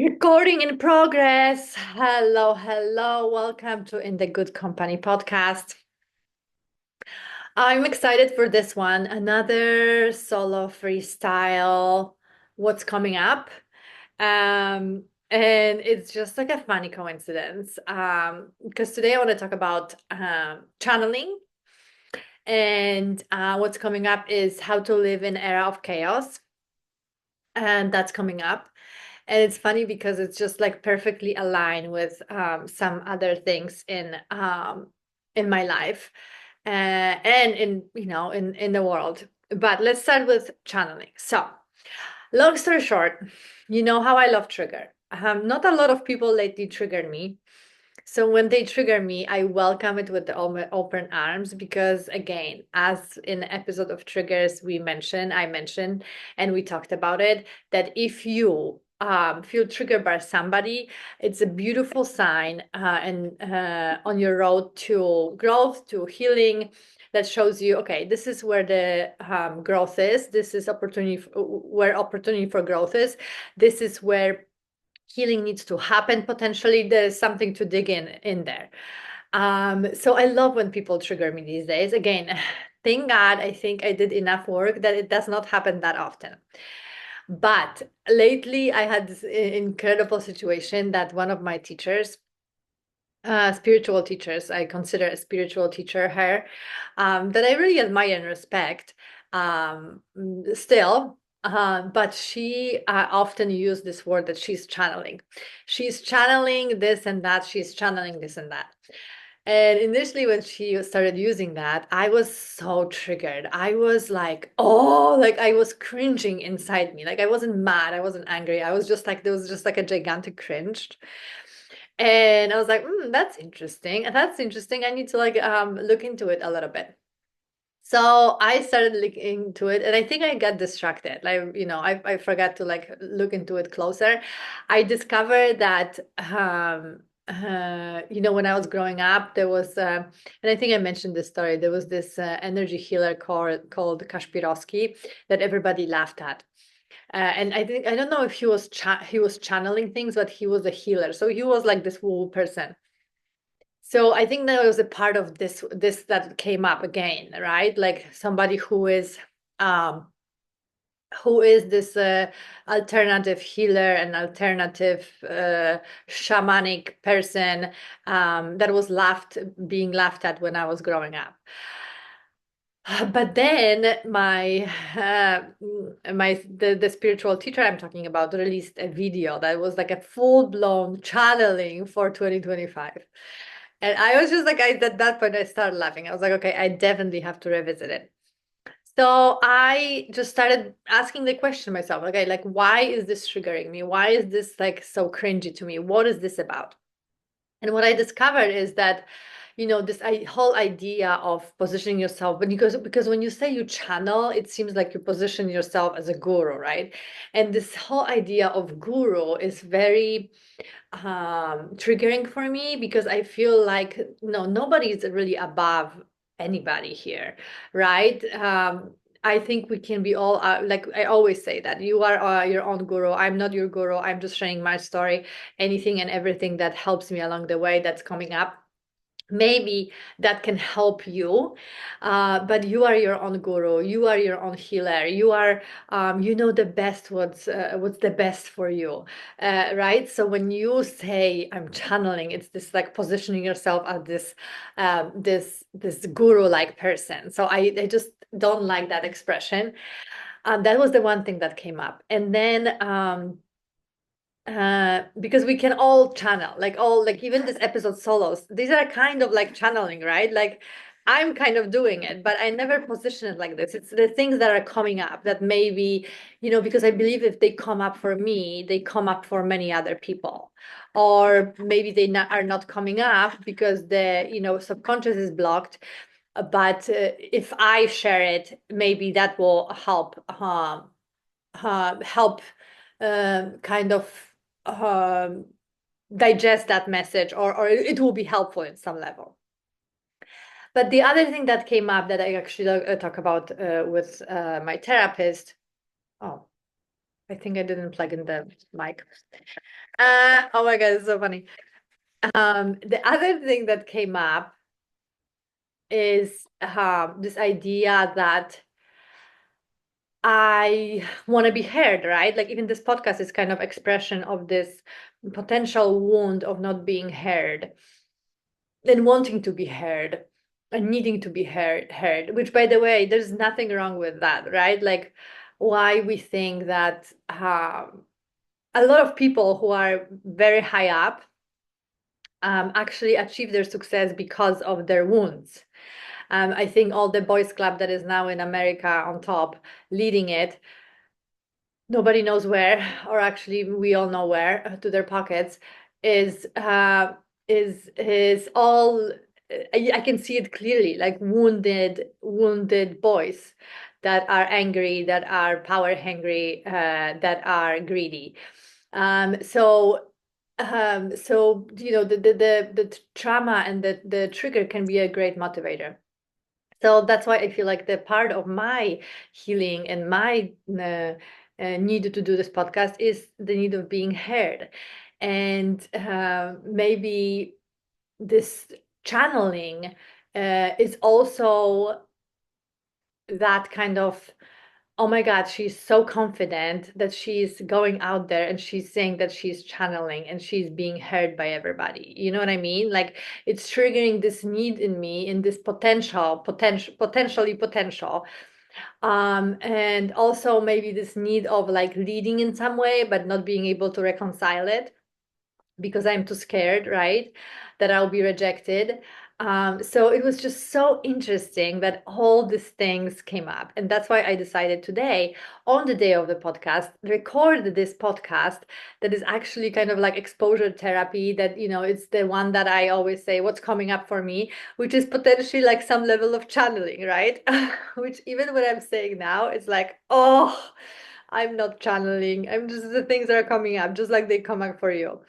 Recording in progress. Hello, hello. Welcome to In the Good Company podcast. I'm excited for this one. Another solo freestyle. What's coming up? And it's just like a funny coincidence. Because today I want to talk about channeling. And what's coming up is how to live in era of chaos. And that's coming up. And it's funny because it's just like perfectly aligned with some other things in my life and in in the world. But let's start with channeling. So, long story short, you know how I love trigger. Not a lot of people lately trigger me. So when they trigger me, I welcome it with the open arms because, again, as in the episode of triggers I mentioned, and we talked about it, that if you feel triggered by somebody, it's a beautiful sign and on your road to growth, to healing, that shows you, okay, this is where the growth is. This is where opportunity for growth is. This is where healing needs to happen. Potentially there's something to dig in there. So I love when people trigger me these days. Again, thank God, I think I did enough work that it does not happen that often. But lately I had this incredible situation that one of my teachers, spiritual teachers, I consider a spiritual teacher her, that I really admire and respect, still. But she often used this word that she's channeling. She's channeling this and that. She's channeling this and that. And initially, when she started using that, I was so triggered. I was like, oh, like I was cringing inside me. Like I wasn't mad. I wasn't angry. I was just like, there was just like a gigantic cringe. And I was like, that's interesting. And that's interesting. I need to like look into it a little bit. So I started looking into it, and I think I got distracted. Like, I forgot to like look into it closer. I discovered that when I was growing up, there was and I think I mentioned this story, there was this energy healer called Kashpirovsky that everybody laughed at. And I don't know if he was channeling things, but he was a healer. So he was like this woo person. So I think that was a part of this that came up again, right? Like somebody um who is this alternative healer and alternative shamanic person that was being laughed at when I was growing up. But then the spiritual teacher I'm talking about released a video that was like a full-blown channeling for 2025. And I was just like, at that point, I started laughing. I was like, okay, I definitely have to revisit it. So I just started asking the question myself, okay, like, why is this triggering me? Why is this like so cringy to me? What is this about? And what I discovered is that, this whole idea of positioning yourself, but because when you say you channel, it seems like you position yourself as a guru, right? And this whole idea of guru is very triggering for me because I feel like no, nobody is really above anybody here, right? I think we can be all like I always say that you are your own guru. I'm not your guru. I'm just sharing my story, anything and everything that helps me along the way that's coming up. Maybe that can help you, but you are your own guru. You are your own healer. You are, you know the best what's the best for you, right? So when you say I'm channeling, it's this like positioning yourself as this guru-like person. So I just don't like that expression. That was the one thing that came up, and then because we can all channel, like even this episode solos, these are kind of like channeling, right? Like I'm kind of doing it, but I never position it like this. It's the things that are coming up that maybe, because I believe if they come up for me, they come up for many other people. Or maybe are not coming up because the, subconscious is blocked. But if I share it, maybe that will help kind of um, digest that message, or it will be helpful in some level. But the other thing that came up that I actually talk about with my therapist, oh, I think I didn't plug in the mic. Oh my God, it's so funny. The other thing that came up is this idea that I want to be heard, right? Like even this podcast is kind of expression of this potential wound of not being heard and wanting to be heard and needing to be heard, which by the way, there's nothing wrong with that, right? Like why we think that a lot of people who are very high up actually achieve their success because of their wounds. I think all the boys club that is now in America on top, leading it, nobody knows where, or actually we all know where, to their pockets, is all. I can see it clearly, like wounded boys that are angry, that are power hungry, that are greedy. So you know the trauma and the trigger can be a great motivator. So that's why I feel like the part of my healing and my need to do this podcast is the need of being heard. And maybe this channeling is also that kind of, oh my God, she's so confident that she's going out there and she's saying that she's channeling and she's being heard by everybody. You know what I mean? Like it's triggering this need in me, in this potentially potential. And also maybe this need of like leading in some way, but not being able to reconcile it because I'm too scared, right? That I'll be rejected. So it was just so interesting that all these things came up. And that's why I decided today, on the day of the podcast, record this podcast that is actually kind of like exposure therapy, that, you know, it's the one that I always say, what's coming up for me, which is potentially like some level of channeling, right? Which even what I'm saying now, it's like, oh, I'm not channeling. I'm just the things that are coming up, just like they come up for you.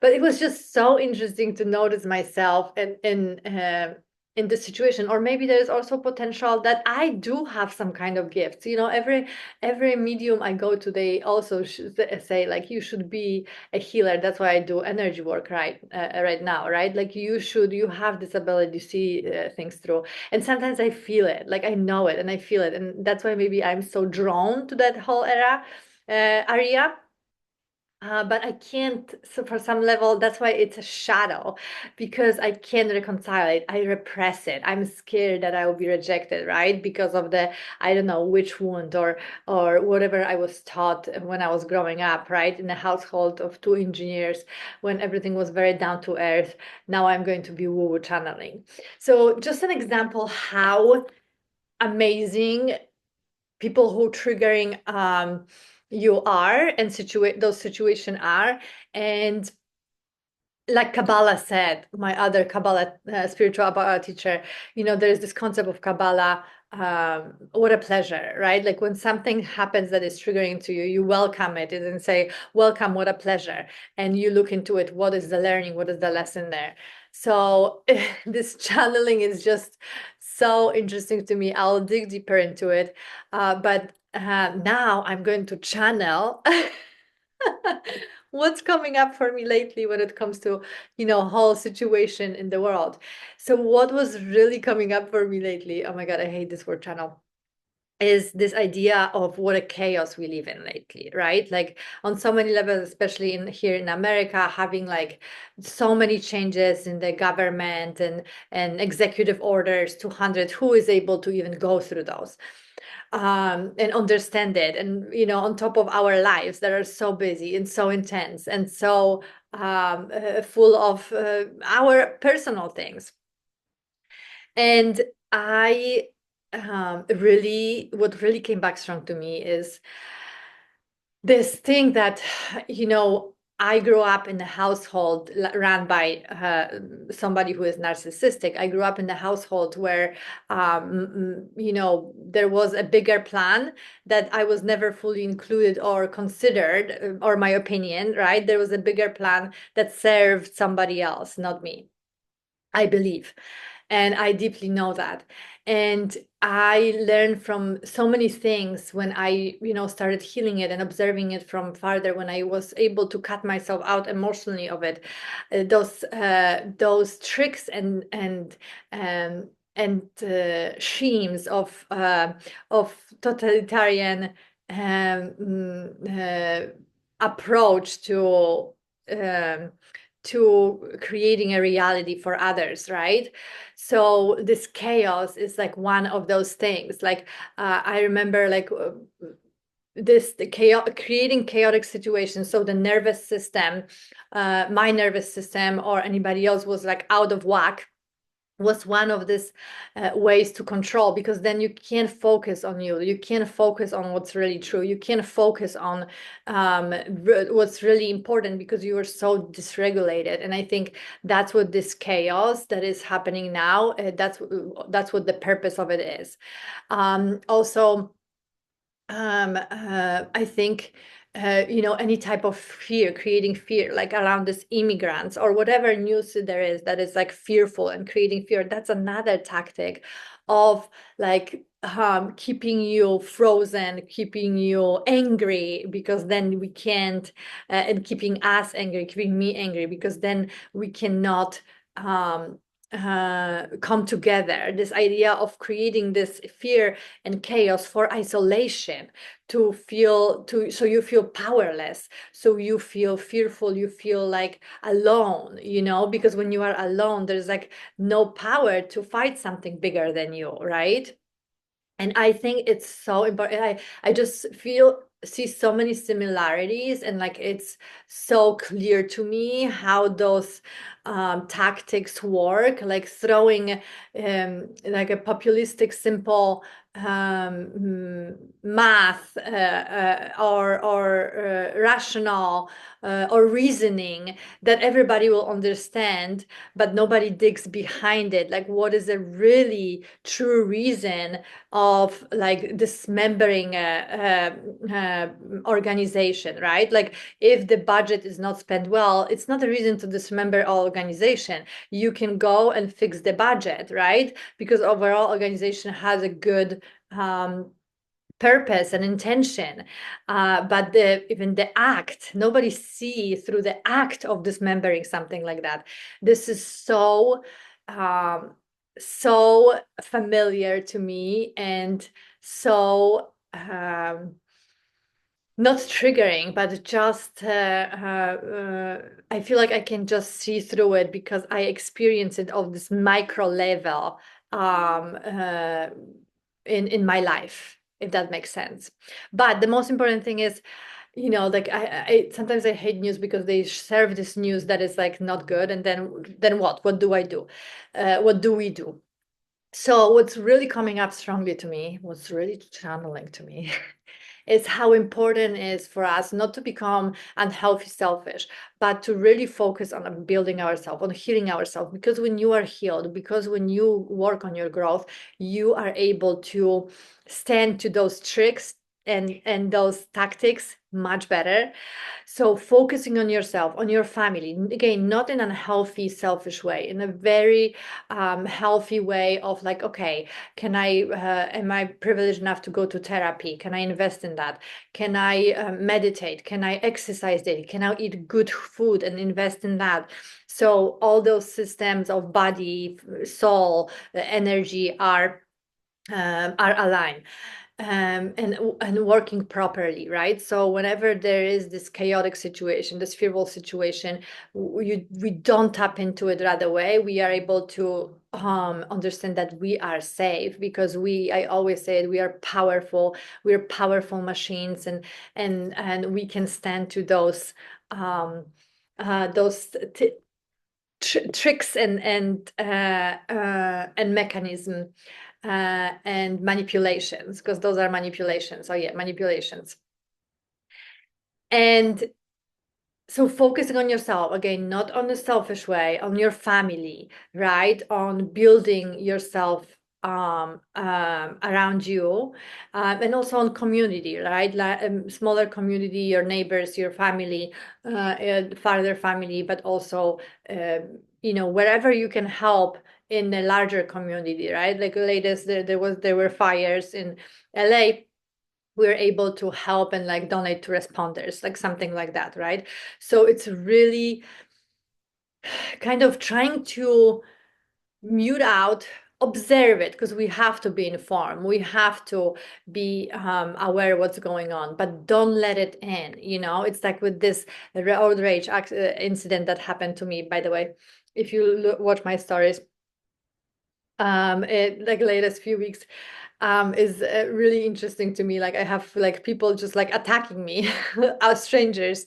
But it was just so interesting to notice myself in this situation. Or maybe there's also potential that I do have some kind of gifts. You know, every medium I go to, they also say like you should be a healer. That's why I do energy work right now, right? Like you have this ability to see things through. And sometimes I feel it, like I know it and I feel it, and that's why maybe I'm so drawn to that whole area. But I can't, so for some level, that's why it's a shadow, because I can't reconcile it. I repress it. I'm scared that I will be rejected, right? Because of the, I don't know, which wound or whatever I was taught when I was growing up, right? In a household of two engineers, when everything was very down to earth. Now I'm going to be woo-woo channeling. So just an example how amazing people who triggering you are and situate those situation are. And like Kabbalah said, my other Kabbalah spiritual teacher, you know, there's this concept of Kabbalah, what a pleasure, right? Like when something happens that is triggering to you, you welcome it and say, welcome, what a pleasure. And you look into it, what is the learning, what is the lesson there? So this channeling is just so interesting to me. I'll dig deeper into it. But now I'm going to channel what's coming up for me lately when it comes to, you know, whole situation in the world. So what was really coming up for me lately, oh my God, I hate this word channel, is this idea of what a chaos we live in lately, right? Like on so many levels, especially in here in America, having like so many changes in the government and executive orders 200, who is able to even go through those? And understand it, and you know, on top of our lives that are so busy and so intense and so full of our personal things. And I really, what really came back strong to me is this thing that, you know, I grew up in a household run by somebody who is narcissistic. I grew up in a household where, you know, there was a bigger plan that I was never fully included or considered, or my opinion, right? There was a bigger plan that served somebody else, not me, I believe. And I deeply know that. And I learned from so many things when I, started healing it and observing it from farther, when I was able to cut myself out emotionally of it. Those tricks schemes of totalitarian approach um, to creating a reality for others, right? So this chaos is like one of those things. Like I remember like the chaos, creating chaotic situations. So the nervous system, my nervous system or anybody else was like out of whack, was one of these ways to control, because then you can't focus on you can't focus on what's really true, you can't focus on what's really important, because you are so dysregulated. And I think that's what this chaos that is happening now, that's what the purpose of it is. Also, I think, any type of fear, creating fear, like around this immigrants or whatever news there is that is like fearful and creating fear. That's another tactic of like keeping you frozen, keeping you angry, because then we can't, and keeping us angry, keeping me angry, because then we cannot um, come together. This idea of creating this fear and chaos for isolation, so you feel powerless, so you feel fearful, you feel like alone, because when you are alone, there's like no power to fight something bigger than you, right? And I think it's so important. I just see so many similarities, and like it's so clear to me how those tactics work, like throwing like a populistic simple math, or rational or reasoning that everybody will understand, but nobody digs behind it, like what is a really true reason of like dismembering a organization, right? Like if the budget is not spent well, it's not a reason to dismember all organization. You can go and fix the budget, right? Because overall organization has a good purpose and intention, but even the act, nobody see through the act of dismembering something like that. This is um, so familiar to me, and so not triggering, but just I feel like I can just see through it because I experience it on this micro level um, uh, in my life, if that makes sense. But the most important thing is, like I sometimes I hate news because they serve this news that is like not good, and then what? What do I do? What do we do? So what's really coming up strongly to me, what's really channeling to me, is how important it is for us not to become unhealthy, selfish, but to really focus on building ourselves, on healing ourselves. Because when you are healed, because when you work on your growth, you are able to stand to those tricks and those tactics much better. So focusing on yourself, on your family, again, not in a unhealthy, selfish way, in a very healthy way of like, okay, am I privileged enough to go to therapy? Can I invest in that? Can I meditate? Can I exercise daily? Can I eat good food and invest in that? So all those systems of body, soul, energy are aligned, and working properly, right? So whenever there is this chaotic situation, this fearful situation, we don't tap into it right away. We are able to understand that we are safe, because I always say it, we are powerful. We're powerful machines, and we can stand to those tricks and mechanism and manipulations, because those are manipulations. Oh yeah, manipulations. And so focusing on yourself, again, not on a selfish way, on your family, right? On building yourself around you, and also on community, right? Like smaller community, your neighbors, your family, farther family, but also wherever you can help in a larger community, right? Like latest there were fires in LA. We were able to help and like donate to responders, like something like that, right? So it's really kind of trying to mute out, observe it, because we have to be informed, we have to be aware what's going on, but don't let it in. It's like with this road rage incident that happened to me, by the way. If you watch my stories, like latest few weeks, is really interesting to me. Like I have like people just like attacking me, as strangers,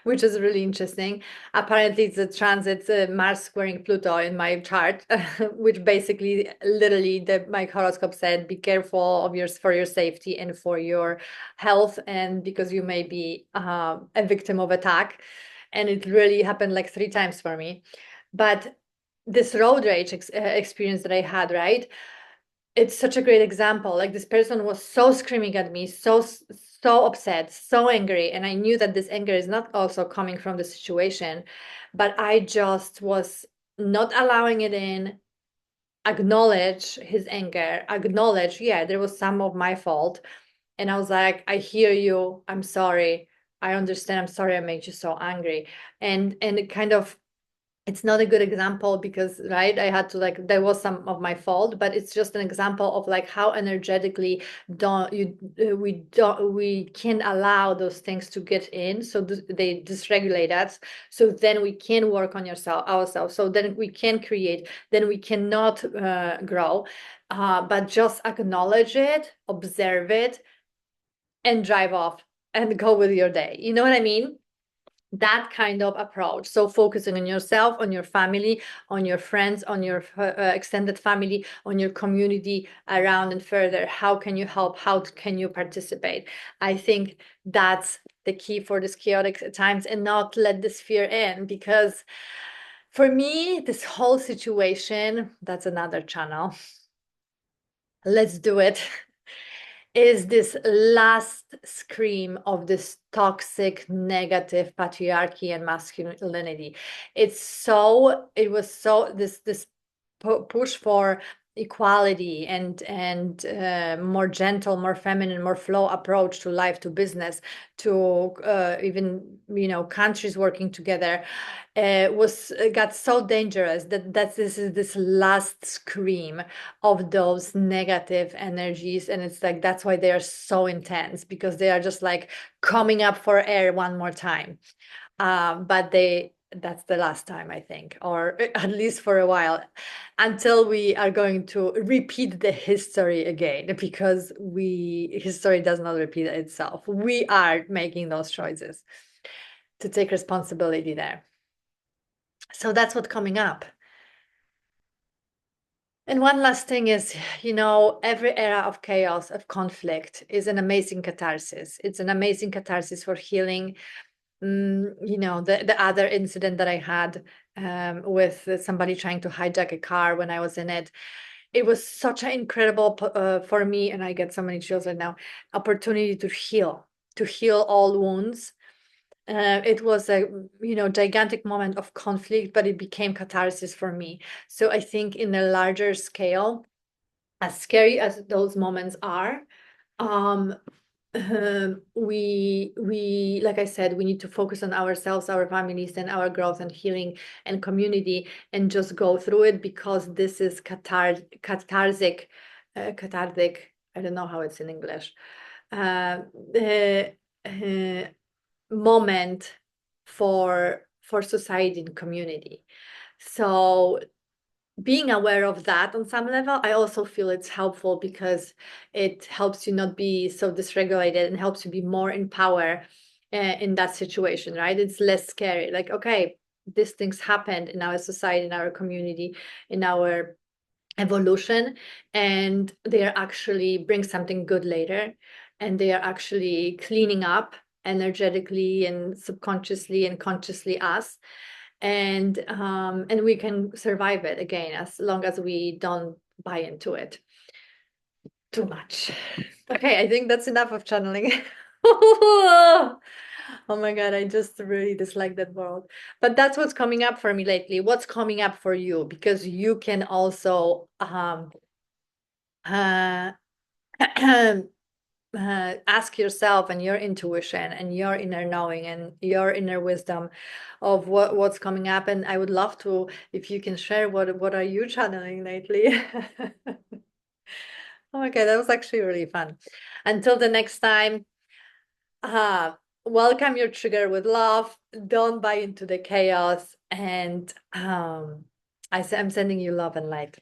which is really interesting. Apparently, it's a transit Mars squaring Pluto in my chart, which basically, literally, my horoscope said, "Be careful of for your safety and for your health, and because you may be a victim of attack." And it really happened like 3 times for me. But this road rage experience that I had, right? It's such a great example. Like this person was so screaming at me, so upset, so angry, and I knew that this anger is not also coming from the situation, but I just was not allowing it in. Acknowledge his anger, acknowledge, yeah, there was some of my fault, and I was like, I hear you, I'm sorry, I understand, I'm sorry I made you so angry. And it kind of, it's not a good example because, right, I had to, like, there was some of my fault, but it's just an example of like how energetically we can allow those things to get in, so they dysregulate us, so then we can work on ourselves, so then we can create, then we cannot grow, but just acknowledge it, observe it, and drive off and go with your day. You know what I mean? That kind of approach. So focusing on yourself, on your family, on your friends, on your extended family, on your community around and further. How can you help? How can you participate? I think that's the key for this chaotic times, and not let this fear in, because for me, this whole situation, that's another channel. Let's do it. Is this last scream of this toxic, negative patriarchy and masculinity. It was so, this push for equality and more gentle, more feminine, more flow approach to life, to business, to even countries working together, was got so dangerous that this is this last scream of those negative energies, and it's like that's why they are so intense, because they are just like coming up for air one more time. But that's the last time, I think, or at least for a while, until we are going to repeat the history again, because history does not repeat itself. We are making those choices to take responsibility there. So that's what's coming up. And one last thing is, every era of chaos, of conflict, is an amazing catharsis. It's an amazing catharsis for healing. The other incident that I had with somebody trying to hijack a car when I was in it, it was such an incredible for me, and I get so many chills right now, opportunity to heal all wounds. It was a gigantic moment of conflict, but it became catharsis for me. So I think in a larger scale, as scary as those moments are, um, we like I said, we need to focus on ourselves, our families, and our growth and healing and community, and just go through it, because this is cathartic. I don't know how it's in English. Uh, uh, uh, Moment for society and community. So being aware of that on some level, I also feel it's helpful, because it helps you not be so dysregulated and helps you be more in power in that situation, right? It's less scary. Like, okay, these things happened in our society, in our community, in our evolution, and they are actually bring something good later, and they are actually cleaning up energetically and subconsciously and consciously us, and we can survive it again, as long as we don't buy into it too much. Okay, I think that's enough of channeling. Oh my God, I just really dislike that word. But that's what's coming up for me lately. What's coming up for you? Because you can also uh, ask yourself and your intuition and your inner knowing and your inner wisdom of what's coming up. And I would love to, if you can share what are you channeling lately. Oh my God, that was actually really fun. Until the next time, uh, welcome your trigger with love. Don't buy into the chaos. And I'm sending you love and light.